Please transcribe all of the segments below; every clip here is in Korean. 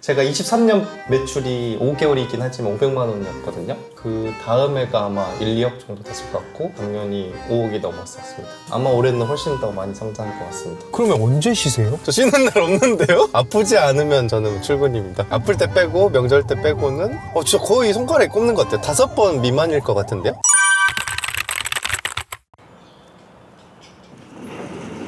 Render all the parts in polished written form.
제가 23년 매출이 5개월이긴 하지만 500만 원이었거든요. 그 다음 해가 아마 1, 2억 정도 됐을 것 같고 작년이 5억이 넘었었습니다. 아마 올해는 훨씬 더 많이 성장할 것 같습니다. 그러면 언제 쉬세요? 저 쉬는 날 없는데요? 아프지 않으면 저는 출근입니다. 아플 때 빼고 명절 때 빼고는 진짜 거의 손가락에 꼽는 것 같아요. 5번 미만일 것 같은데요?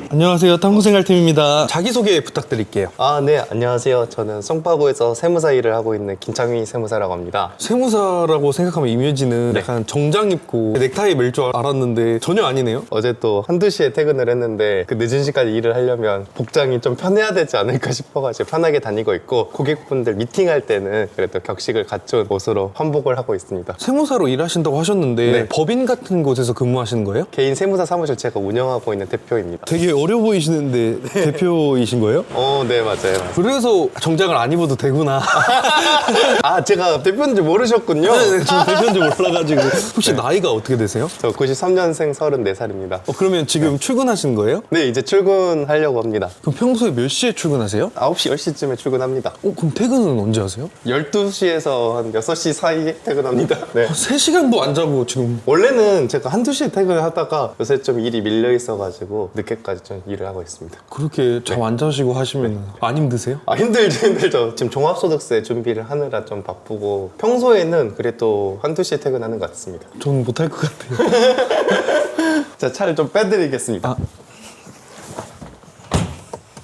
안녕하세요, 탐구생활팀입니다. 자기소개 부탁드릴게요. 네, 안녕하세요. 저는 송파구에서 세무사 일을 하고 있는 김창휘 세무사라고 합니다. 세무사라고 생각하면 이미지는 네. 약간 정장 입고 넥타이 멜 줄 알았는데 전혀 아니네요. 어제 또 한두 시에 퇴근을 했는데 그 늦은 시까지 일을 하려면 복장이 좀 편해야 되지 않을까 싶어가지고 편하게 다니고 있고, 고객분들 미팅할 때는 그래도 격식을 갖춘 옷으로 환복을 하고 있습니다. 세무사로 일하신다고 하셨는데 네. 법인 같은 곳에서 근무하시는 거예요? 개인 세무사 사무실 제가 운영하고 있는 대표입니다. 되게 어려 보이시는데 대표이신 거예요? 네, 맞아요. 그래서 정장을 안 입어도 되구나. 제가 대표인지 모르셨군요. 네, 저 대표인지 몰라가지고. 혹시 나이가 어떻게 되세요? 저 93년생 34살입니다. 그러면 지금 출근하시는 거예요? 네, 이제 출근하려고 합니다. 그럼 평소에 몇 시에 출근하세요? 9시, 10시쯤에 출근합니다. 그럼 퇴근은 언제 하세요? 12시에서 한 6시 사이에 퇴근합니다. 네. 3시간도 안 자고 지금. 원래는 제가 한두 시에 퇴근하다가 요새 좀 일이 밀려 있어가지고 늦게까지 좀 일을 하고 있습니다. 그렇게 잠 안 자시고 하시면 안 힘드세요? 힘들죠. 지금 종합소득세 준비를 하느라 좀 바쁘고, 평소에는 그래도 한두 시에 퇴근하는 것 같습니다. 저는 못할 것 같아요. 자, 차를 좀 빼드리겠습니다.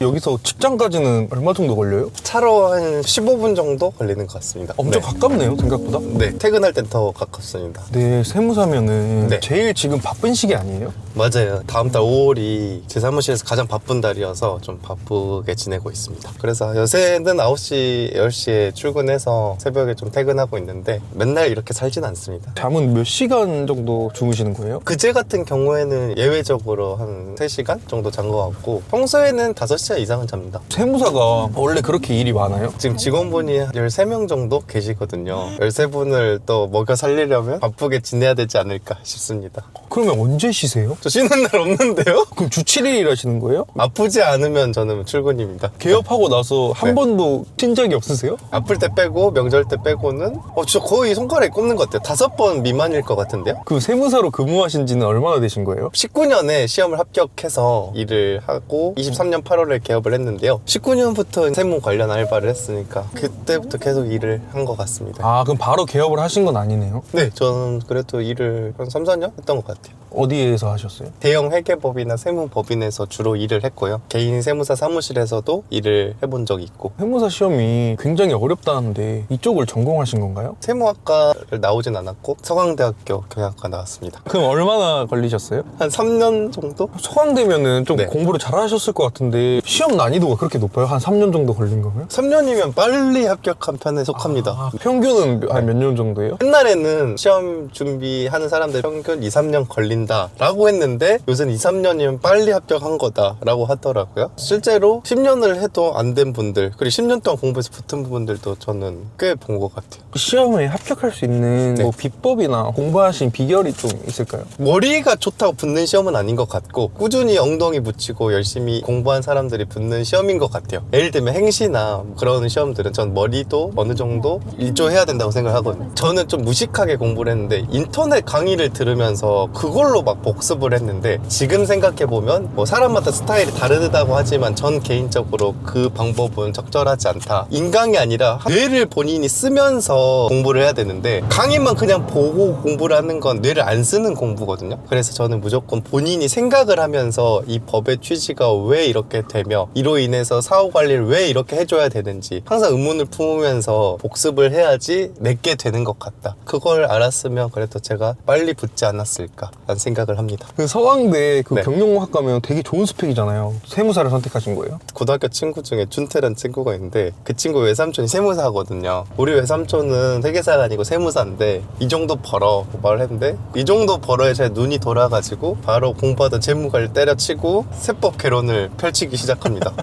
여기서 직장까지는 얼마 정도 걸려요? 차로 한 15분 정도 걸리는 것 같습니다. 엄청 가깝네요, 생각보다. 네, 퇴근할 땐 더 가깝습니다. 네, 세무사면은 네. 제일 지금 바쁜 시기 아니에요? 맞아요. 다음 달 5월이 제 사무실에서 가장 바쁜 달이어서 좀 바쁘게 지내고 있습니다. 그래서 요새는 9시, 10시에 출근해서 새벽에 좀 퇴근하고 있는데 맨날 이렇게 살진 않습니다. 잠은 몇 시간 정도 주무시는 거예요? 그제 같은 경우에는 예외적으로 한 3시간 정도 잔 것 같고, 평소에는 5시간 이상은 잡니다. 세무사가 원래 그렇게 일이 많아요? 지금 직원분이 13명 정도 계시거든요. 13분을 또 먹여 살리려면 바쁘게 지내야 되지 않을까 싶습니다. 그러면 언제 쉬세요? 저 쉬는 날 없는데요? 그럼 주 7일 일하시는 거예요? 아프지 않으면 저는 출근입니다. 개업하고 나서 한 네. 번도 쉰 적이 없으세요? 아플 때 빼고 명절 때 빼고는 진짜 거의 손가락에 꼽는 것 같아요. 5번 미만일 것 같은데요? 그 세무사로 근무하신 지는 얼마나 되신 거예요? 19년에 시험을 합격해서 일을 하고 23년 8월에 개업을 했는데요. 19년부터 세무 관련 알바를 했으니까 그때부터 계속 일을 한 것 같습니다. 그럼 바로 개업을 하신 건 아니네요? 네, 저는 그래도 일을 한 3, 4년 했던 것 같아요. 어디에서 하셨어요? 대형 회계법이나 세무법인에서 주로 일을 했고요. 개인 세무사 사무실에서도 일을 해본 적이 있고. 세무사 시험이 굉장히 어렵다는데 이쪽을 전공하신 건가요? 세무학과를 나오진 않았고 서강대학교 경영학과 나왔습니다. 그럼 얼마나 걸리셨어요? 한 3년 정도? 서강대면은 좀 네. 공부를 잘하셨을 것 같은데 시험 난이도가 그렇게 높아요? 한 3년 정도 걸린 거면? 3년이면 빨리 합격한 편에 속합니다. 평균은 한 몇 년 정도예요? 옛날에는 시험 준비하는 사람들 평균 2, 3년 걸린다라고 했는데 요새는 2, 3년이면 빨리 합격한 거다라고 하더라고요. 실제로 10년을 해도 안 된 분들, 그리고 10년 동안 공부해서 붙은 분들도 저는 꽤 본 것 같아요. 시험에 합격할 수 있는 네. 뭐 비법이나 공부하신 비결이 좀 있을까요? 머리가 좋다고 붙는 시험은 아닌 것 같고, 꾸준히 엉덩이 붙이고 열심히 공부한 사람들이 붙는 시험인 것 같아요. 예를 들면 행시나 그런 시험들은 전 머리도 어느 정도 일조해야 된다고 생각하거든요. 저는 좀 무식하게 공부를 했는데 인터넷 강의를 들으면서 그걸로 막 복습을 했는데, 지금 생각해보면 뭐 사람마다 스타일이 다르다고 하지만 전 개인적으로 그 방법은 적절하지 않다. 인강이 아니라 뇌를 본인이 쓰면서 공부를 해야 되는데, 강의만 그냥 보고 공부를 하는 건 뇌를 안 쓰는 공부거든요. 그래서 저는 무조건 본인이 생각을 하면서 이 법의 취지가 왜 이렇게 되며 이로 인해서 사후 관리를 왜 이렇게 해줘야 되는지 항상 의문을 품으면서 복습을 해야지 내게 되는 것 같다. 그걸 알았으면 그래도 제가 빨리 붙지 않았을까 라는 생각을 합니다. 그 서강대 그 네. 경영학 가면 되게 좋은 스펙이잖아요. 세무사를 선택하신 거예요? 고등학교 친구 중에 준태라는 친구가 있는데 그 친구 외삼촌이 세무사거든요. 우리 외삼촌은 회계사가 아니고 세무사인데 이 정도 벌어 말을 했는데, 이 정도 벌어야 제 눈이 돌아가지고 바로 공부하던 재무관리 때려치고 세법 개론을 펼치기 시작합니다.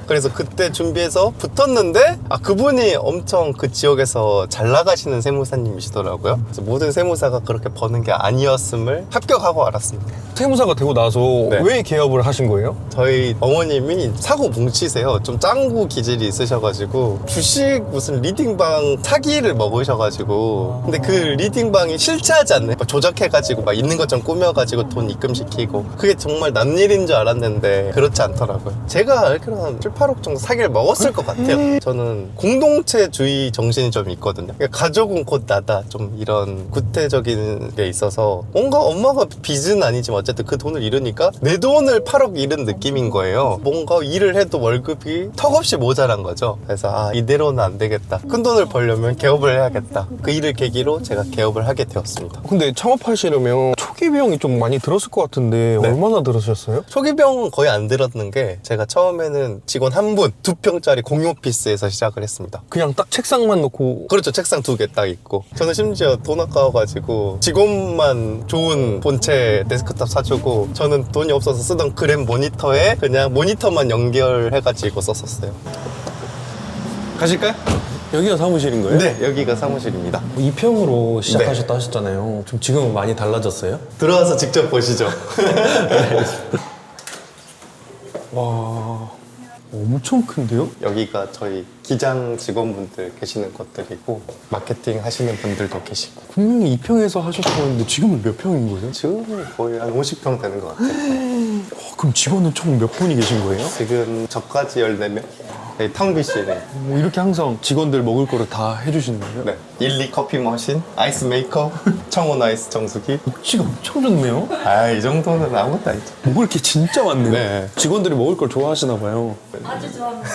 그래서 그때 준비해서 붙었는데 그분이 엄청 그 지역에서 잘 나가시는 세무사님이시더라고요. 그래서 모든 세무사가 그렇게 버는 게 아니었음을 합격하고 알았습니다. 세무사가 되고 나서 네. 왜 개업을 하신 거예요? 저희 어머님이 사고 뭉치세요. 좀 짱구 기질이 있으셔가지고 주식 무슨 리딩방 사기를 먹으셔가지고 근데 그 리딩방이 실체하지 않네. 막 조작해가지고 막 있는 것 좀 꾸며가지고 돈 입금시키고 그게 정말 남일인 줄 알았는데 그렇지 않더라고요. 제가 알기로는 한 7, 8억 정도 사기를 먹었을 것 같아요. 저는 공동체주의 정신이 좀 있거든요. 그러니까 가족은 곧 나다. 좀 이런 구태적인 게 있어서 뭔가 엄마가 빚은 아니지만 어쨌든 그 돈을 잃으니까 내 돈을 8억 잃은 느낌인 거예요. 뭔가 일을 해도 월급이 턱없이 모자란 거죠. 그래서 이대로는 안 되겠다. 큰 돈을 벌려면 개업을 해야겠다. 그 일을 계기로 제가 개업을 하게 되었습니다. 근데 창업하시려면 초기 비용이 좀 많이 들었을 것 같은데 네. 얼마나 들으셨어요? 초기 비용은 거의 안 들었는 게 제가 처음에는 직원 한 분, 2평짜리 공유 오피스에서 시작을 했습니다. 그냥 딱 책상만 놓고 그렇죠. 책상 2개 딱 있고 저는 심지어 돈 아까워가지고 직원만 좋은 본체 데스크탑 사주고 저는 돈이 없어서 쓰던 그램 모니터에 그냥 모니터만 연결해가지고 썼었어요. 가실까요? 여기가 사무실인 거예요? 네, 여기가 사무실입니다. 2평으로 시작하셨다 하셨잖아요. 좀 지금은 많이 달라졌어요? 들어와서 직접 보시죠. 와, 엄청 큰데요? 여기가 저희 기장 직원분들 계시는 것들이고 마케팅 하시는 분들도 계시고 분명히 2평에서 하셨었는데 지금은 몇 평인 거예요? 지금 거의 한 50평 되는 것 같아요. 그럼 직원은 총 몇 분이 계신 거예요? 지금 저까지 14명? 네, 탕비 씨네. 뭐 이렇게 항상 직원들 먹을 거를 다 해주시는 거예요? 네. 1, 2 커피 머신, 아이스 메이커, 청원 아이스 정수기. 복지가 엄청 좋네요? 이 정도는 아무것도 아니죠. 먹을 게 진짜 많네요. 네. 직원들이 먹을 걸 좋아하시나 봐요. 아주 좋아합니다.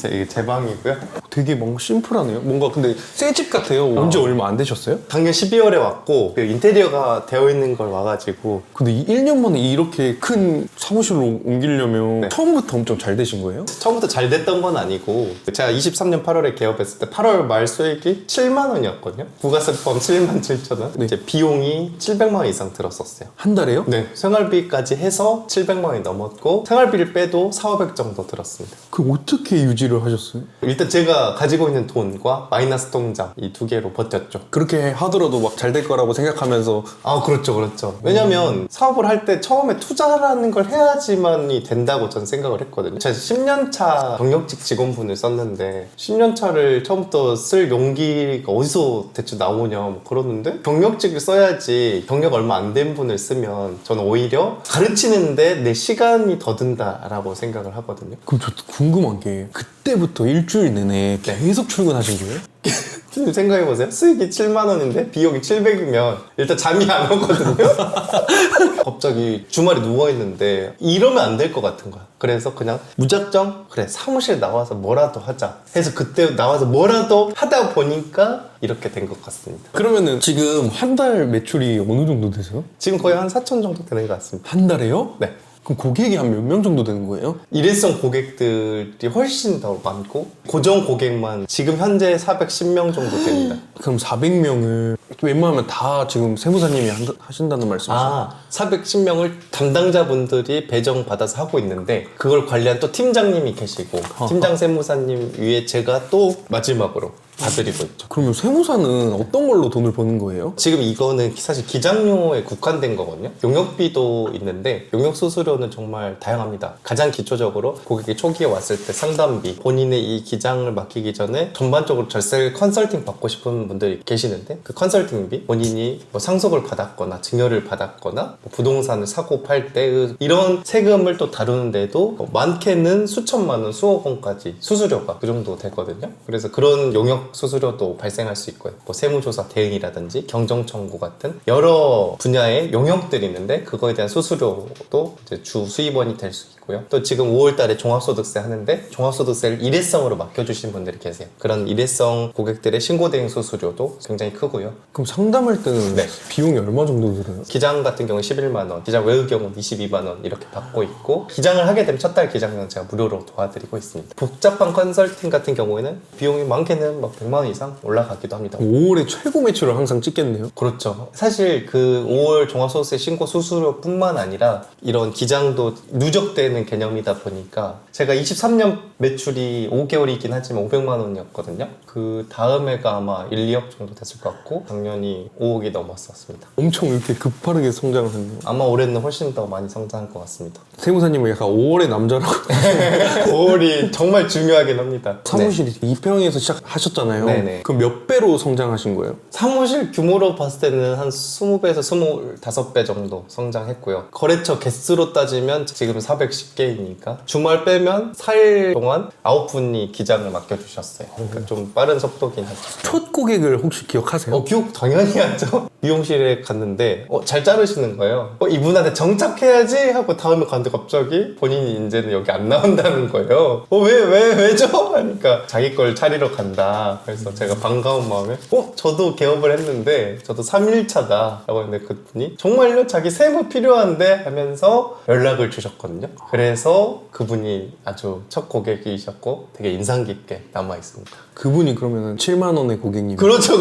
이게 제 방이고요. 되게 뭔가 심플하네요. 뭔가 근데 새 집 같아요. 온 지 얼마 안 되셨어요? 작년 12월에 왔고 그 인테리어가 되어 있는 걸 와가지고 근데 1년 만에 이렇게 큰 사무실로 옮기려면 네. 처음부터 엄청 잘 되신 거예요? 처음부터 잘 됐던 건 아니고 제가 23년 8월에 개업했을 때 8월 말 수익이 7만 원이었거든요. 부가세 포함 7만 7천 원. 네. 이제 비용이 700만 원 이상 들었었어요. 한 달에요? 네, 생활비까지 해서 700만 원이 넘었고 생활비를 빼도 4,500 정도 들었습니다. 그 어떻게 유지를 하셨어요? 일단 제가 가지고 있는 돈과 마이너스 통장 이 두 개로 버텼죠. 그렇게 하더라도 막 잘 될 거라고 생각하면서 그렇죠, 그렇죠. 왜냐면 사업을 할 때 처음에 투자라는 걸 해야지만이 된다고 저는 생각을 했거든요. 제가 10년차 경력직 직원분을 썼는데 10년차를 처음부터 쓸 용기가 어디서 대체 나오냐 뭐 그러는데 경력직을 써야지 경력 얼마 안 된 분을 쓰면 저는 오히려 가르치는데 내 시간이 더 든다라고 생각을 하거든요. 그럼 저 궁금한 게 그때부터 일주일 내내 계속 출근하신 거예요? 선생님 생각해보세요. 수익이 7만 원인데 비용이 700이면 일단 잠이 안 오거든요. 갑자기 주말에 누워있는데 이러면 안 될 것 같은 거야. 그래서 그냥 무작정 그래 사무실 나와서 뭐라도 하자 해서 그때 나와서 뭐라도 하다 보니까 이렇게 된 것 같습니다. 그러면은 지금 한 달 매출이 어느 정도 되세요? 지금 거의 한 4천 정도 되는 것 같습니다. 한 달에요? 네. 그럼 고객이 한 몇 명 정도 되는 거예요? 일회성 고객들이 훨씬 더 많고 고정 고객만 지금 현재 410명 정도 됩니다. 그럼 400명을 웬만하면 다 지금 세무사님이 하신다는 말씀이세요? 410명을 담당자분들이 배정받아서 하고 있는데 그걸 관리한 또 팀장님이 계시고 팀장 세무사님 위에 제가 또 마지막으로 봐드리고 있죠. 그러면 세무사는 어떤 걸로 돈을 버는 거예요? 지금 이거는 사실 기장료에 국한된 거거든요. 용역비도 있는데 용역 수수료는 정말 다양합니다. 가장 기초적으로 고객이 초기에 왔을 때 상담비, 본인의 이 기장을 맡기기 전에 전반적으로 절세 컨설팅 받고 싶은 분들이 계시는데 그 컨설팅비, 본인이 뭐 상속을 받았거나 증여를 받았거나 뭐 부동산을 사고 팔 때 이런 세금을 또 다루는데도 많게는 수천만 원, 수억 원까지 수수료가 그 정도 되거든요. 그래서 그런 용역 수수료도 발생할 수 있고요. 뭐 세무조사 대행이라든지 경정청구 같은 여러 분야의 용역들이 있는데 그거에 대한 수수료도 이제 주 수입원이 될 수 있고요. 또 지금 5월 달에 종합소득세 하는데 종합소득세를 일회성으로 맡겨주신 분들이 계세요. 그런 일회성 고객들의 신고대행 수수료도 굉장히 크고요. 그럼 상담할 때는 네. 비용이 얼마 정도 들어요? 기장 같은 경우는 11만 원, 기장 외의 경우는 22만 원 이렇게 받고 있고 기장을 하게 되면 첫 달 기장은 제가 무료로 도와드리고 있습니다. 복잡한 컨설팅 같은 경우에는 비용이 많게는 막 100만 원 이상 올라가기도 합니다. 5월에 최고 매출을 항상 찍겠네요? 그렇죠. 사실 그 5월 종합소득세 신고 수수료뿐만 아니라 이런 기장도 누적되는 되는 개념이다 보니까 제가 23년 매출이 5개월이긴 하지만 500만 원이었거든요. 그 다음 해가 아마 1, 2억 정도 됐을 것 같고 작년이 5억이 넘었었습니다. 엄청 이렇게 급하게 성장을 했네요. 아마 올해는 훨씬 더 많이 성장할 것 같습니다. 세무사님은 약간 5월의 남자라고 5월이 정말 중요하긴 합니다. 사무실이 2평에서 시작하셨잖아요. 네네. 그럼 몇 배로 성장하신 거예요? 사무실 규모로 봤을 때는 한 20배에서 25배 정도 성장했고요. 거래처 개수로 따지면 지금 410개이니까 주말 빼면 4일 동안 9분이 기장을 맡겨주셨어요. 그러니까 좀 빠른 속도긴 하죠. 첫 고객을 혹시 기억하세요? 기억 당연히 하죠. 미용실에 갔는데 잘 자르시는 거예요. 이분한테 정착해야지 하고 다음에 갔는데 갑자기 본인이 이제는 여기 안 나온다는 거예요. 왜죠? 하니까 자기 걸 차리러 간다. 그래서 제가 반가운 마음에 저도 개업을 했는데 저도 3일차다 라고 했는데 그분이 정말요? 자기 세무 필요한데? 하면서 연락을 주셨거든요. 그래서 그분이 아주 첫 고객이셨고 되게 인상 깊게 남아있습니다. 그분이 그러면 7만 원의 고객님. 그렇죠.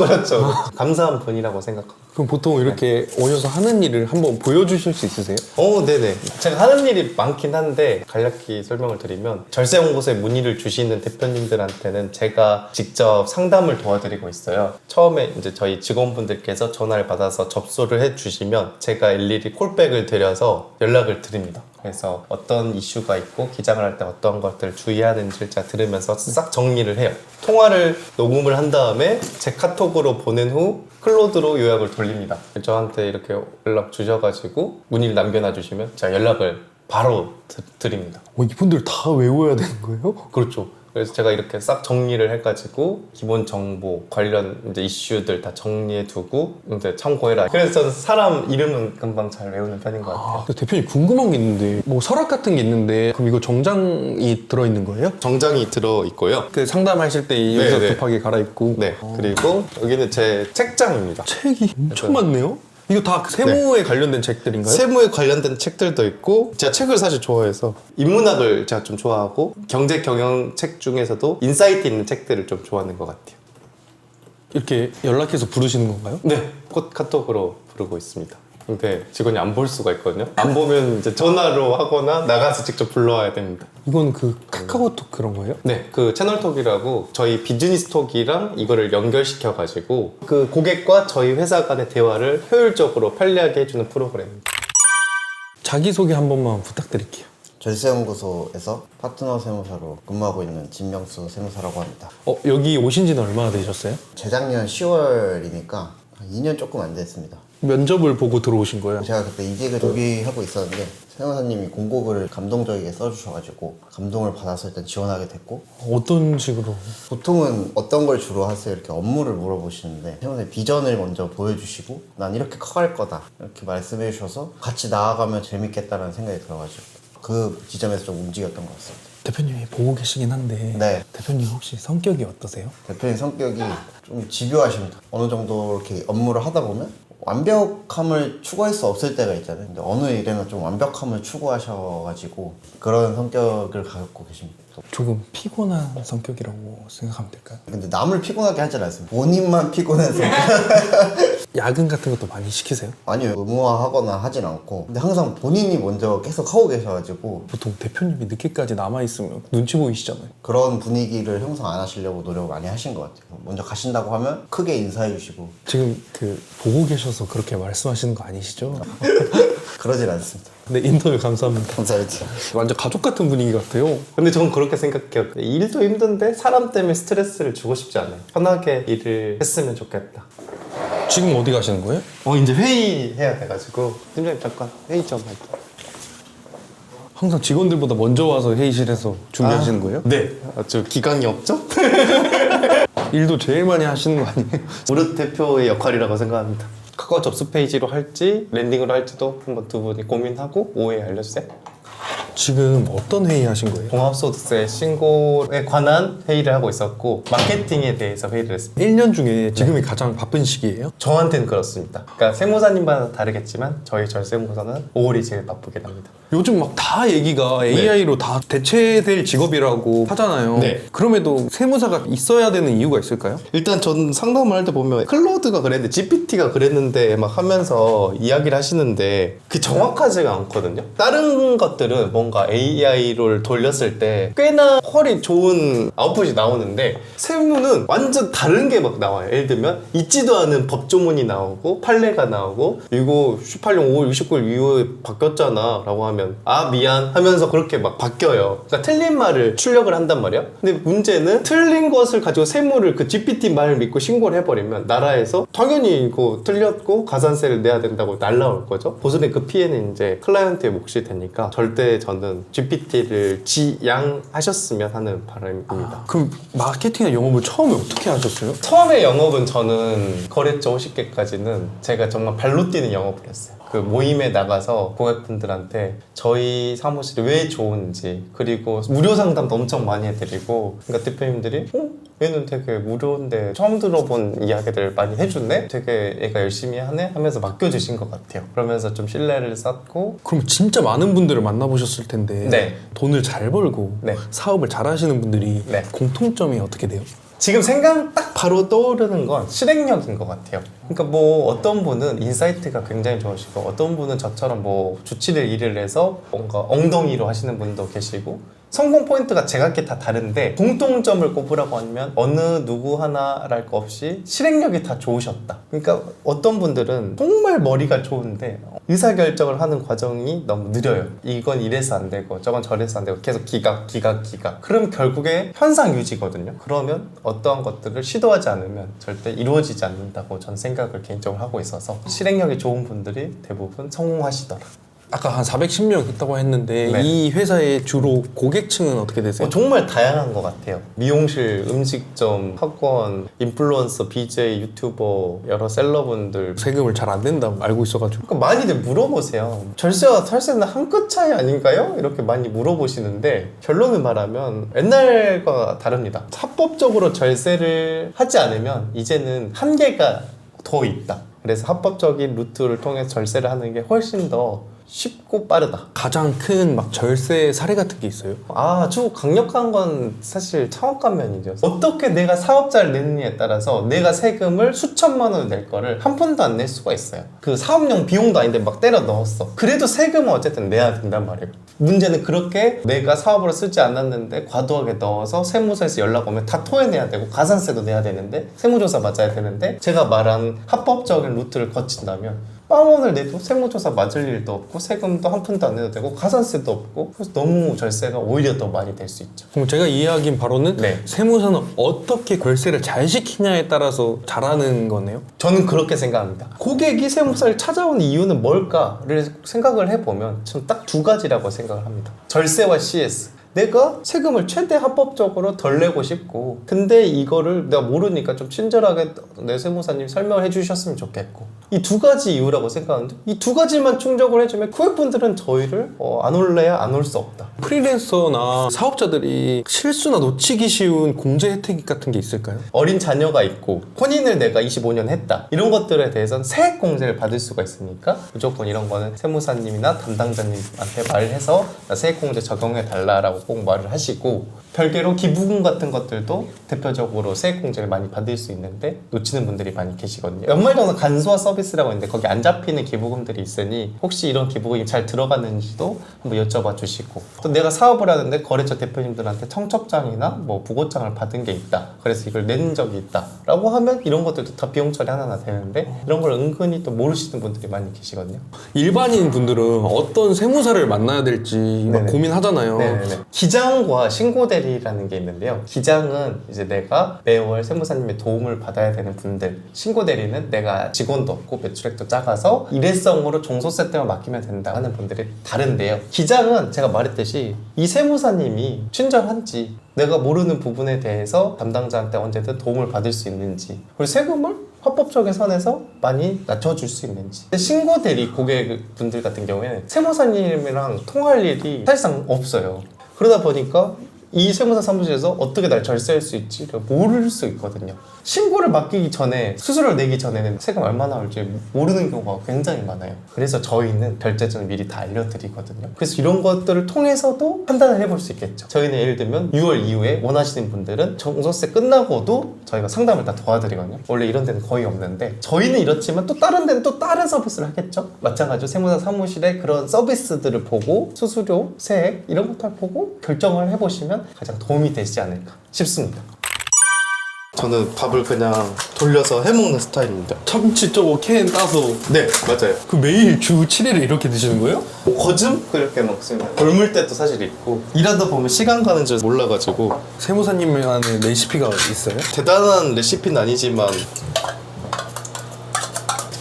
감사한 분이라고 생각합니다. 그럼 보통 이렇게 오셔서 하는 일을 한번 보여주실 수 있으세요? 네네. 제가 하는 일이 많긴 한데 간략히 설명을 드리면 절세 홍보소에 문의를 주시는 대표님들한테는 제가 직접 상담을 도와드리고 있어요. 처음에 이제 저희 직원분들께서 전화를 받아서 접수를 해주시면 제가 일일이 콜백을 드려서 연락을 드립니다. 그래서 어떤 이슈가 있고 기장을 할 때 어떤 것들을 주의해야 하는지를 제가 들으면서 싹 정리를 해요. 통화를 녹음을 한 다음에 제 카톡으로 보낸 후 클로드로 요약을 돌립니다. 저한테 이렇게 연락 주셔가지고 문의를 남겨놔 주시면 제가 연락을 바로 드립니다. 이분들 다 외워야 되는 거예요? 그렇죠. 그래서 제가 이렇게 싹 정리를 해가지고 기본 정보 관련 이제 이슈들 다 정리해두고 이제 참고해라. 그래서 저는 사람 이름은 금방 잘 외우는 편인 것 같아요. 근데 대표님 궁금한 게 있는데 서랍 같은 게 있는데 그럼 이거 정장이 들어있는 거예요? 정장이 들어있고요. 그 상담하실 때 여기서 네네. 급하게 갈아입고. 네. 그리고 여기는 제 책장입니다. 책이 엄청 많네요? 이거 다 세무에 관련된 책들인가요? 세무에 관련된 책들도 있고 제가 책을 사실 좋아해서 인문학을 제가 좀 좋아하고 경제 경영 책 중에서도 인사이트 있는 책들을 좀 좋아하는 것 같아요. 이렇게 연락해서 부르시는 건가요? 네, 곧 카톡으로 부르고 있습니다. 근데 직원이 안 볼 수가 있거든요. 안 보면 이제 전화로 하거나 나가서 직접 불러와야 됩니다. 이건 그 카카오톡 그런 거예요? 네, 그 채널톡이라고 저희 비즈니스톡이랑 이거를 연결시켜가지고 그 고객과 저희 회사 간의 대화를 효율적으로 편리하게 해주는 프로그램입니다. 자기소개 한 번만 부탁드릴게요. 절세연구소에서 파트너 세무사로 근무하고 있는 진명수 세무사라고 합니다. 여기 오신 지는 얼마나 되셨어요? 재작년 10월이니까 한 2년 조금 안 됐습니다. 면접을 보고 들어오신 거예요? 제가 그때 이직을 준비하고 있었는데 세무사님이 공고글을 감동적이게 써주셔가지고 감동을 받아서 일단 지원하게 됐고, 어떤 식으로? 보통은 어떤 걸 주로 하세요? 이렇게 업무를 물어보시는데 세무사님 비전을 먼저 보여주시고 난 이렇게 커갈 거다 이렇게 말씀해 주셔서 같이 나아가면 재밌겠다라는 생각이 들어가지고 그 지점에서 좀 움직였던 것 같습니다. 대표님이 보고 계시긴 한데 네. 대표님 혹시 성격이 어떠세요? 대표님 성격이 좀 집요하십니다. 어느 정도 이렇게 업무를 하다 보면 완벽함을 추구할 수 없을 때가 있잖아요. 근데 어느 일에는 좀 완벽함을 추구하셔가지고 그런 성격을 갖고 계십니다. 조금 피곤한 성격이라고 생각하면 될까요? 근데 남을 피곤하게 하진 않습니다. 본인만 피곤해서. 야근 같은 것도 많이 시키세요? 아니요, 의무화하거나 하진 않고, 근데 항상 본인이 먼저 계속 하고 계셔가지고 보통 대표님이 늦게까지 남아있으면 눈치 보이시잖아요. 그런 분위기를 형성 안 하시려고 노력을 많이 하신 것 같아요. 먼저 가신다고 하면 크게 인사해 주시고. 지금 보고 계셔서 그렇게 말씀하시는 거 아니시죠? 그러진 않습니다. 네, 인터뷰 감사합니다. 감사합니다. 완전 가족 같은 분위기 같아요. 근데 저는 그렇게 생각해요. 일도 힘든데 사람 때문에 스트레스를 주고 싶지 않아요. 편하게 일을 했으면 좋겠다. 지금 어디 가시는 거예요? 이제 회의해야 돼가지고 팀장님 잠깐 회의 좀 할게요. 항상 직원들보다 먼저 와서 회의실에서 준비하시는 거예요? 네. 아주 기강이 없죠? 일도 제일 많이 하시는 거 아니에요? 무릇 대표의 역할이라고 생각합니다. 카카오 접수 페이지로 할지 랜딩으로 할지도 한번 두 분이 고민하고 오후에 알려주세요. 지금 어떤 회의 하신 거예요? 종합소득세 신고에 관한 회의를 하고 있었고 마케팅에 대해서 회의를 했습니다. 1년 중에 지금이 가장 바쁜 시기예요? 저한테는 그렇습니다. 그러니까 세무사님마다 다르겠지만 저희 절세무사는 5월이 제일 바쁘게 합니다. 요즘 막 다 얘기가 AI로 다 대체될 직업이라고 하잖아요. 네. 그럼에도 세무사가 있어야 되는 이유가 있을까요? 일단 전 상담을 할 때 보면 클로드가 그랬는데 GPT가 그랬는데 막 하면서 이야기를 하시는데 그 정확하지가 않거든요. 다른 것들은 뭔가 뭔가 AI를 돌렸을 때 꽤나 퀄이 좋은 아웃풋이 나오는데 세무는 완전 다른 게 막 나와요. 예를 들면 있지도 않은 법조문이 나오고 판례가 나오고 이거 18년 5월 29일 이후에 바뀌었잖아 라고 하면 아 미안 하면서 그렇게 막 바뀌어요. 그러니까 틀린 말을 출력을 한단 말이야. 근데 문제는 틀린 것을 가지고 세무를 그 GPT 말을 믿고 신고를 해버리면 나라에서 당연히 이거 틀렸고 가산세를 내야 된다고 날라올 거죠. 보존의 그 피해는 이제 클라이언트의 몫이 되니까 절대 저는 GPT를 지양하셨으면 하는 바람입니다. 그럼 마케팅이나 영업을 처음에 어떻게 하셨어요? 처음에 영업은 저는 거래처 50개까지는 제가 정말 발로 뛰는 영업을 했어요. 그 모임에 나가서 고객분들한테 저희 사무실이 왜 좋은지 그리고 무료 상담도 엄청 많이 해드리고 그러니까 대표님들이 얘는 되게 무료인데 처음 들어본 이야기들 많이 해줬네? 되게 얘가 열심히 하네? 하면서 맡겨주신 것 같아요. 그러면서 좀 신뢰를 쌓고 그럼 진짜 많은 분들을 만나보셨을 텐데 네. 돈을 잘 벌고 네. 사업을 잘 하시는 분들이 네. 공통점이 어떻게 돼요? 지금 생각 딱 바로 떠오르는 건 실행력인 것 같아요. 그러니까 뭐 어떤 분은 인사이트가 굉장히 좋으시고 어떤 분은 저처럼 뭐 주치를 일을 해서 뭔가 엉덩이로 하시는 분도 계시고 성공 포인트가 제각기 다 다른데 공통점을 꼽으라고 하면 어느 누구 하나랄 거 없이 실행력이 다 좋으셨다. 그러니까 어떤 분들은 정말 머리가 좋은데 의사결정을 하는 과정이 너무 느려요. 이건 이래서 안 되고 저건 저래서 안 되고 계속 기각. 그럼 결국에 현상 유지거든요. 그러면 어떠한 것들을 시도하지 않으면 절대 이루어지지 않는다고 전 생각을 개인적으로 하고 있어서 실행력이 좋은 분들이 대부분 성공하시더라. 아까 한 410명 있다고 했는데 네. 이 회사의 주로 고객층은 어떻게 되세요? 정말 다양한 것 같아요. 미용실, 음식점, 학원, 인플루언서, BJ, 유튜버, 여러 셀러분들 세금을 잘 안 낸다고 알고 있어가지고 그러니까 많이들 물어보세요. 절세와 탈세는 한 끗 차이 아닌가요? 이렇게 많이 물어보시는데 결론을 말하면 옛날과 다릅니다. 합법적으로 절세를 하지 않으면 이제는 한계가 더 있다. 그래서 합법적인 루트를 통해 절세를 하는 게 훨씬 더 쉽고 빠르다. 가장 큰 막 절세 사례 같은 게 있어요? 아주 강력한 건 사실 창업가 면이죠. 어떻게 내가 사업자를 내느냐에 따라서 내가 세금을 수천만 원을 낼 거를 한 푼도 안 낼 수가 있어요. 그 사업용 비용도 아닌데 막 때려 넣었어. 그래도 세금은 어쨌든 내야 된단 말이에요. 문제는 그렇게 내가 사업으로 쓰지 않았는데 과도하게 넣어서 세무서에서 연락 오면 다 토해내야 되고 가산세도 내야 되는데 세무조사 맞아야 되는데 제가 말한 합법적인 루트를 거친다면 빵원을 내도 세무조사 맞을 일도 없고 세금도 한 푼도 안 내도 되고 가산세도 없고 그래서 너무 절세가 오히려 더 많이 될 수 있죠. 그럼 제가 이해하긴 바로는 네. 세무사는 어떻게 결세를 잘 시키냐에 따라서 잘하는 거네요? 저는 그렇게 생각합니다. 고객이 세무사를 찾아오는 이유는 뭘까를 생각을 해보면 저는 딱 두 가지라고 생각을 합니다. 절세와 CS. 내가 세금을 최대 합법적으로 덜 내고 싶고 근데 이거를 내가 모르니까 좀 친절하게 내 세무사님 설명을 해주셨으면 좋겠고 이 두 가지 이유라고 생각하는데 이 두 가지만 충족을 해주면 고객분들은 저희를 안 올래야 안 올 수 없다. 프리랜서나 사업자들이 실수나 놓치기 쉬운 공제 혜택 같은 게 있을까요? 어린 자녀가 있고 혼인을 내가 25년 했다 이런 것들에 대해서는 세액 공제를 받을 수가 있으니까 무조건 이런 거는 세무사님이나 담당자님한테 말을 해서 나 세액 공제 적용해 달라라고 꼭 말을 하시고 별개로 기부금 같은 것들도 대표적으로 세액 공제를 많이 받을 수 있는데 놓치는 분들이 많이 계시거든요. 연말정산 간소화 서비스라고 있는데 거기 안 잡히는 기부금들이 있으니 혹시 이런 기부금이 잘 들어가는지도 한번 여쭤봐 주시고 또 내가 사업을 하는데 거래처 대표님들한테 청첩장이나 뭐 부고장을 받은 게 있다 그래서 이걸 낸 적이 있다 라고 하면 이런 것들도 다 비용 처리 하나하나 되는데 이런 걸 은근히 또 모르시는 분들이 많이 계시거든요. 일반인 분들은 어떤 세무사를 만나야 될지 막 네네. 고민하잖아요. 네네네. 기장과 신고대리라는 게 있는데요. 기장은 이제 내가 매월 세무사님의 도움을 받아야 되는 분들, 신고대리는 내가 직원도 없고 매출액도 작아서 일회성으로 종소세 때만 맡기면 된다 하는 분들이 다른데요. 기장은 제가 말했듯이 이 세무사님이 친절한지 내가 모르는 부분에 대해서 담당자한테 언제든 도움을 받을 수 있는지 그리고 세금을 합법적인 선에서 많이 낮춰줄 수 있는지. 신고 대리 고객분들 같은 경우에는 세무사님이랑 통할 일이 사실상 없어요. 그러다 보니까 이 세무사 사무실에서 어떻게 날 절세할 수 있지를 모를 수 있거든요. 신고를 맡기기 전에 수수료를 내기 전에는 세금 얼마 나올지 모르는 경우가 굉장히 많아요. 그래서 저희는 결제전을 미리 다 알려드리거든요. 그래서 이런 것들을 통해서도 판단을 해볼 수 있겠죠. 저희는 예를 들면 6월 이후에 원하시는 분들은 종소세 끝나고도 저희가 상담을 다 도와드리거든요. 원래 이런 데는 거의 없는데 저희는 이렇지만 또 다른 데는 또 다른 서비스를 하겠죠. 마찬가지로 세무사 사무실의 그런 서비스들을 보고 수수료, 세액 이런 것들 보고 결정을 해보시면 가장 도움이 되지 않을까 싶습니다. 저는 밥을 그냥 돌려서 해먹는 스타일입니다. 참치 저거 캔 따서. 네, 맞아요. 그 매일 주 7일을 이렇게 드시는 거예요? 거즘 그렇게 먹습니다. 굶을 때도 사실 있고 일하다 보면 시간 가는 줄 몰라가지고 세무사님만의 레시피가 있어요? 대단한 레시피는 아니지만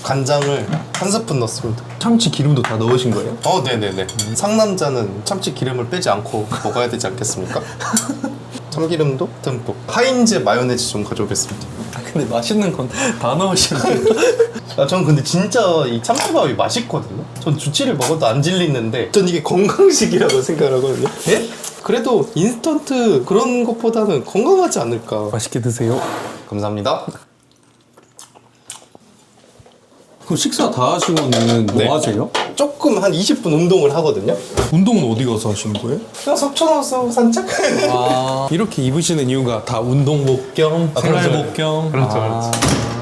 간장을 한 스푼 넣습니다. 참치 기름도 다 넣으신 거예요? 네네네. 상남자는 참치 기름을 빼지 않고 먹어야 되지 않겠습니까? 참기름도 듬뿍. 하인즈 마요네즈 좀 가져오겠습니다. 근데 맛있는 건 다 넣으시는 거예요? 전 근데 진짜 이 참치밥이 맛있거든요. 전 주치를 먹어도 안 질리는데 전 이게 건강식이라고 생각을 하거든요. 예? 그래도 인스턴트 그런 것보다는 건강하지 않을까. 맛있게 드세요. 감사합니다. 그럼 식사 다 하시고는 뭐 네. 하세요? 조금 한 20분 운동을 하거든요. 운동은 어디 가서 하시는 거예요? 그냥 석촌호수 산책? 아, 이렇게 입으시는 이유가 다 운동복 겸, 생활복 겸. 그렇죠.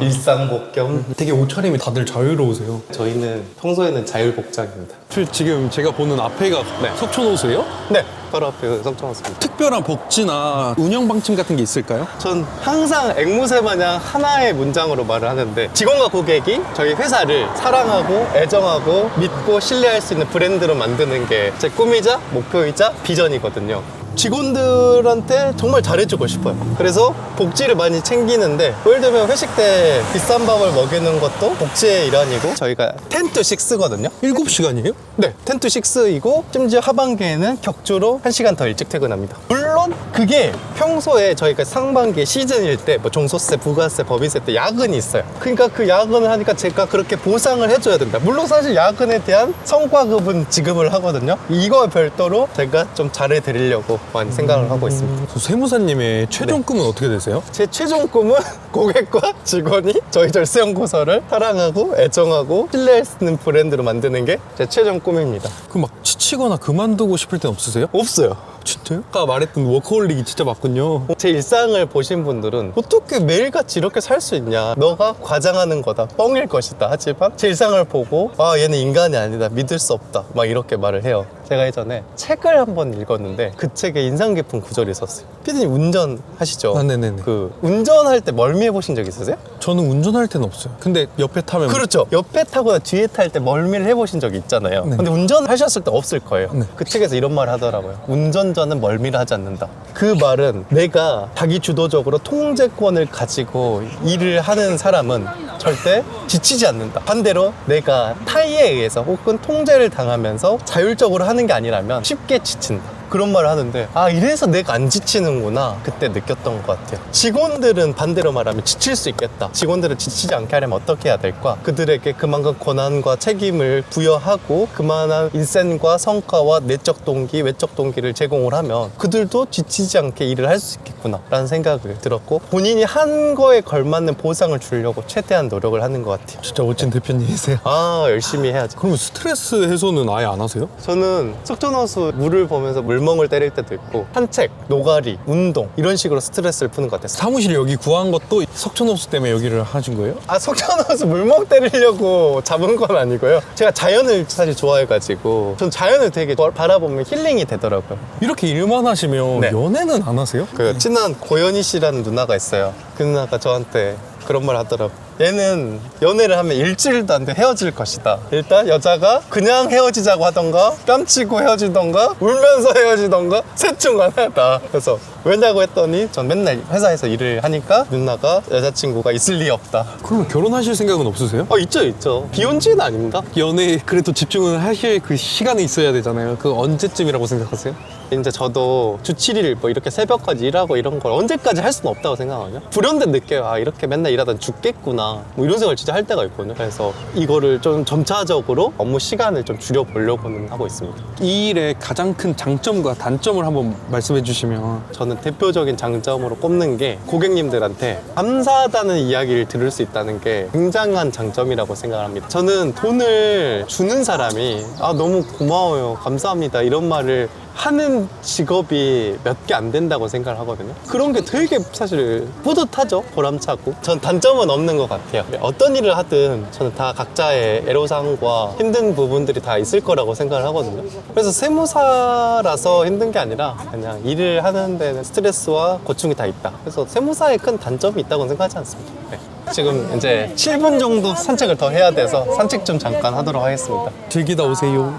일상복 겸. 되게 옷차림이 다들 자유로우세요. 저희는 평소에는 자율복장입니다. 지금 제가 보는 앞에가 석촌호수예요? 네, 바로 앞에 석촌호수입니다. 특별한 복지나 운영 방침 같은 게 있을까요? 전 항상 앵무새 마냥 하나의 문장으로 말을 하는데 직원과 고객이 저희 회사를 사랑하고 애정하고 믿고 신뢰할 수 있는 브랜드로 만드는 게 제 꿈이자 목표이자 비전이거든요. 직원들한테 정말 잘해주고 싶어요. 그래서 복지를 많이 챙기는데 예를 들면 회식 때 비싼 밥을 먹이는 것도 복지의 일환이고 저희가 10to6거든요. 7시간이에요? 네, 10to6이고 심지어 하반기에는 격주로 1시간 더 일찍 퇴근합니다. 물론 그게 평소에 저희가 상반기 시즌일 때 뭐 종소세, 부가세, 법인세 때 야근이 있어요. 그러니까 그 야근을 하니까 제가 그렇게 보상을 해줘야 된다. 물론 사실 야근에 대한 성과급은 지급을 하거든요. 이거 별도로 제가 좀 잘해드리려고 많이 생각을 하고 있습니다. 그 세무사님의 최종 꿈은 어떻게 되세요? 제 최종 꿈은 고객과 직원이 저희 절세연구소를 사랑하고 애정하고 신뢰할 수 있는 브랜드로 만드는 게 제 최종 꿈입니다. 그 막 지치거나 그만두고 싶을 땐 없으세요? 없어요. 진짜요? 아까 말했던 워커홀릭이 진짜 맞군요. 제 일상을 보신 분들은 어떻게 매일같이 이렇게 살 수 있냐, 너가 과장하는 거다, 뻥일 것이다 하지만 제 일상을 보고 아 얘는 인간이 아니다, 믿을 수 없다 막 이렇게 말을 해요. 제가 예전에 책을 한번 읽었는데 그 책에 인상 깊은 구절이 있었어요. 피디님 운전하시죠? 아, 네네네. 그 운전할 때 멀미 해보신 적 있으세요? 저는 운전할 때는 없어요. 근데 옆에 타면 그렇죠. 옆에 타거나 뒤에 탈 때 멀미를 해보신 적이 있잖아요. 네. 근데 운전하셨을 때 없을 거예요. 네. 그 책에서 이런 말을 하더라고요. 운전자는 멀미를 하지 않는다. 그 말은 내가 자기 주도적으로 통제권을 가지고 일을 하는 사람은 절대 지치지 않는다. 반대로 내가 타이에 의해서 혹은 통제를 당하면서 자율적으로 하는 게 아니라면 쉽게 지친다. 그런 말을 하는데 아 이래서 내가 안 지치는구나 그때 느꼈던 것 같아요. 직원들은 반대로 말하면 지칠 수 있겠다. 직원들을 지치지 않게 하려면 어떻게 해야 될까? 그들에게 그만큼 권한과 책임을 부여하고 그만한 인센과 성과와 내적 동기, 외적 동기를 제공을 하면 그들도 지치지 않게 일을 할 수 있겠구나 라는 생각을 들었고 본인이 한 거에 걸맞는 보상을 주려고 최대한 노력을 하는 것 같아요. 진짜 멋진 대표님이세요. 아 열심히 해야지. 그럼 스트레스 해소는 아예 안 하세요? 저는 석촌호수 물을 보면서 물멍을 때릴 때도 있고 산책, 노가리, 운동 이런 식으로 스트레스를 푸는 것 같아요. 사무실 여기 구한 것도 석촌호수 때문에 여기를 하신 거예요? 아 석촌호수 물멍 때리려고 잡은 건 아니고요. 제가 자연을 사실 좋아해가지고 전 자연을 되게 바라보면 힐링이 되더라고요. 이렇게 일만 하시면 네. 연애는 안 하세요? 그 친한 고현희 씨라는 누나가 있어요. 그 누나가 저한테 그런 말 하더라고. 얘는 연애를 하면 일주일도 안 돼 헤어질 것이다. 일단 여자가 그냥 헤어지자고 하던가 뺨치고 헤어지던가 울면서 헤어지던가 셋 중 하나다. 그래서 왜냐고 했더니 전 맨날 회사에서 일을 하니까 누나가 여자친구가 있을 리 없다. 그럼 결혼하실 생각은 없으세요? 있죠. 비혼주의는 아닙니다. 연애에 그래도 집중을 하실 그 시간이 있어야 되잖아요. 그 언제쯤이라고 생각하세요? 이제 저도 주 7일 뭐 이렇게 새벽까지 일하고 이런 걸 언제까지 할 수는 없다고 생각하거든요. 불현듯 느껴요. 아, 이렇게 맨날 일하다 죽겠구나. 뭐 이런 생각을 진짜 할 때가 있거든요. 그래서 이거를 좀 점차적으로 업무 시간을 좀 줄여보려고는 하고 있습니다. 이 일의 가장 큰 장점과 단점을 한번 말씀해 주시면. 저는 대표적인 장점으로 꼽는 게 고객님들한테 감사하다는 이야기를 들을 수 있다는 게 굉장한 장점이라고 생각을 합니다. 저는 돈을 주는 사람이 아, 너무 고마워요, 감사합니다 이런 말을 하는 직업이 몇 개 안 된다고 생각을 하거든요. 그런 게 되게 사실 뿌듯하죠. 보람차고. 전 단점은 없는 것 같아요. 어떤 일을 하든 저는 다 각자의 애로사항과 힘든 부분들이 다 있을 거라고 생각을 하거든요. 그래서 세무사라서 힘든 게 아니라 그냥 일을 하는 데는 스트레스와 고충이 다 있다. 그래서 세무사에 큰 단점이 있다고 생각하지 않습니다. 네. 지금 이제 7분 정도 산책을 더 해야 돼서 산책 좀 잠깐 하도록 하겠습니다. 즐기다 오세요.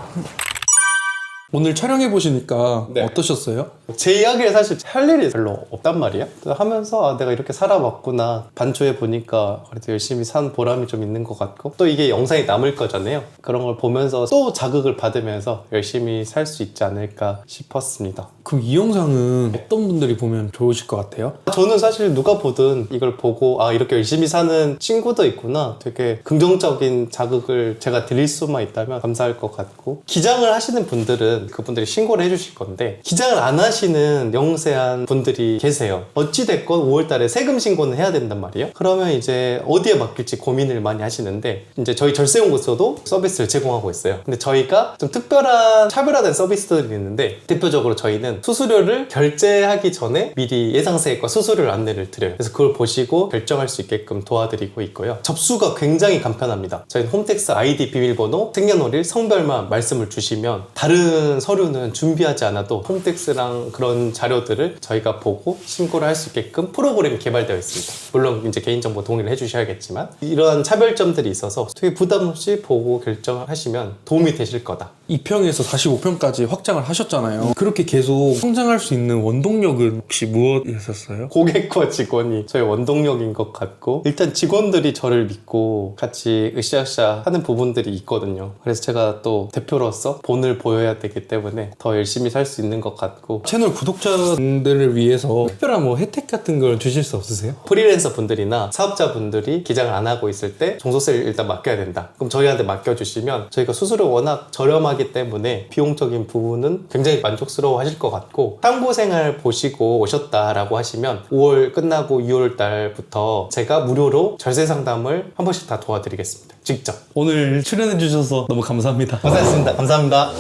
오늘 촬영해 보시니까 네. 어떠셨어요? 제 이야기를 사실 할 일이 별로 없단 말이에요. 하면서 아, 내가 이렇게 살아왔구나. 반초해 보니까 그래도 열심히 산 보람이 좀 있는 것 같고 또 이게 영상이 남을 거잖아요. 그런 걸 보면서 또 자극을 받으면서 열심히 살 수 있지 않을까 싶었습니다. 그럼 이 영상은 어떤 분들이 보면 좋으실 것 같아요? 저는 사실 누가 보든 이걸 보고 아, 이렇게 열심히 사는 친구도 있구나. 되게 긍정적인 자극을 제가 드릴 수만 있다면 감사할 것 같고, 기장을 하시는 분들은 그분들이 신고를 해주실 건데 기장을 안 하시는 영세한 분들이 계세요. 어찌됐건 5월달에 세금 신고는 해야 된단 말이에요. 그러면 이제 어디에 맡길지 고민을 많이 하시는데 이제 저희 절세연구소도 서비스를 제공하고 있어요. 근데 저희가 좀 특별한 차별화된 서비스들이 있는데 대표적으로 저희는 수수료를 결제하기 전에 미리 예상세액과 수수료 안내를 드려요. 그래서 그걸 보시고 결정할 수 있게끔 도와드리고 있고요. 접수가 굉장히 간편합니다. 저희는 홈택스 아이디, 비밀번호, 생년월일, 성별만 말씀을 주시면 다른 서류는 준비하지 않아도 홈택스랑 그런 자료들을 저희가 보고 신고를 할 수 있게끔 프로그램이 개발되어 있습니다. 물론 이제 개인정보 동의를 해주셔야겠지만 이러한 차별점들이 있어서 되게 부담 없이 보고 결정하시면 도움이 되실 거다. 2평에서 45평까지 확장을 하셨잖아요. 그렇게 계속 성장할 수 있는 원동력은 혹시 무엇이었어요? 고객과 직원이 저희 원동력인 것 같고, 일단 직원들이 저를 믿고 같이 으쌰으쌰 하는 부분들이 있거든요. 그래서 제가 또 대표로서 본을 보여야 되기 때문에 더 열심히 살 수 있는 것 같고, 채널 구독자분들을 위해서 특별한 뭐 혜택 같은 걸 주실 수 없으세요? 프리랜서 분들이나 사업자 분들이 기장을 안 하고 있을 때 종소세를 일단 맡겨야 된다. 그럼 저희한테 맡겨주시면 저희가 수수료 워낙 저렴하기 때문에 비용적인 부분은 굉장히 만족스러워 하실 것 같고, 상고생활 보시고 오셨다라고 하시면 5월 끝나고 6월 달부터 제가 무료로 절세 상담을 한 번씩 다 도와드리겠습니다. 직접. 오늘 출연해 주셔서 너무 감사합니다. 고생했습니다. 감사합니다.